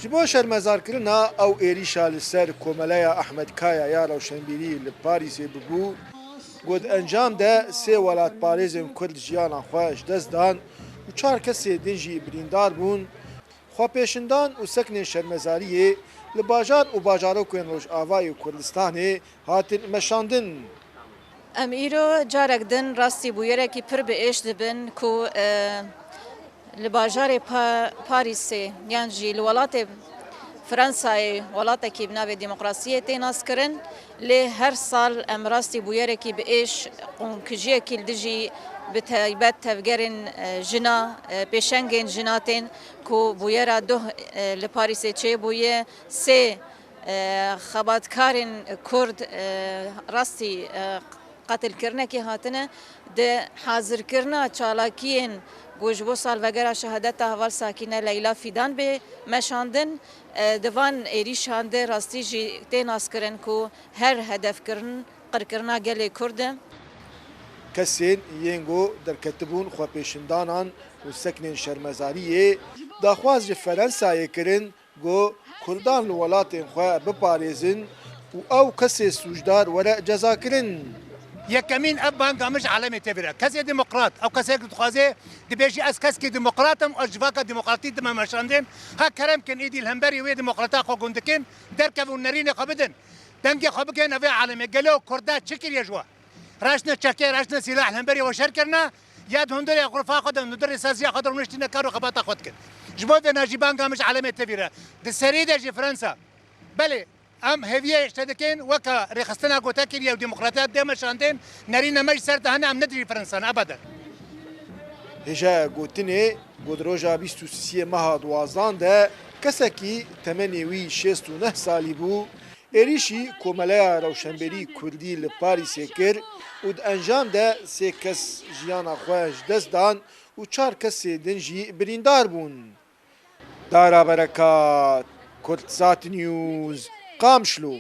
جبو شرمزارکردنا او ێریشا لەسەر کۆمەلایە ئەحمەدکایە یا ڕەوشەنبیری لە پاریسێ ببوو گۆت ئەنجام دە سێ وڵات پارێزên کورد ژیانان خۆش دەستدان و چار کەسێ دنجی بریندار بوون خواپێشندان و سەکنێن شەرمەزاریê li bajar û bajarokên Rojavayê Kurdistanê hatin meşandin. Em îro carek din rastî bûyerekî pir bi êş dibin ku li bajarê Parîsê yan jî li welatê Fransayê welatekî bi navê demokrasiyê tê naskirin lê her sal em rastî bûyerekî bi êş qonkijiyekî li dijî bi taybet tevgerên jina pêşengên jina tên ku bûyera duh li Parîsê çêbûye sê xebatkarên Kurd rastî qatilkirinekê hatine di hazirkirina çalakiyên ku ji bo salvegera şehadeta heval sakîne Leyla Fîdan bê meşandin di van êrîşan de rastî jî tê naskirin ku her hedefkirin qirkirina gelê Kurd e. Kesên yên got derketibûn xwepêşindanan û seknên şermezariyê daxwaz ji Frensayê kirin got Kurdan li welatên xwe biparêzin û ew kesê sûcdar were cezakirin. یەکەمین ئەم بانگا مش عەلەمێ تێبرە کەسێ دموقرات ئەو کەسێک دخوازێ دبێژی ئەس کەسکی دموقراتم ئەو ژڤاکە دموقراتی دمە مەشاندێن ها کەرەمکن ئیدی هەمبەری وێ دموقراتا خۆ گوندکن دەرکەون نەرینێ خۆ بدن دەنگێ خۆ بکەن ئەوێ عەلەمێ گەلۆ کوردا چ کردێ ژوە راشنە چەکێ راشنە سیلاح هەمبەری وە شەرکردنا یاد هەندێری غرفا خۆ دەن دەری سازیا خۆ دەڕونشتینە کار و خەباتا خۆت کرد ji bo vê najî banga mij عەلەمێ تێبیرە di serî de jî Fransa belê em hêviye işte dikin weka rêxistina gotekiriye û demokratiya dê meşandên nerîne me ji ser te hene em nedirî Fransan ebeden. Hêja gotinê got roja 23 meha duwazdan de kesekî temenê wî 69 salî bû êrişî Komeleya Rewşenberî Kurdî li Parîsê kir û di encam de sê kes jiyana xwe ji dest dan û çar kesê din jî birîndar bûn. Dara berekat Kurdsat News Qamşlo.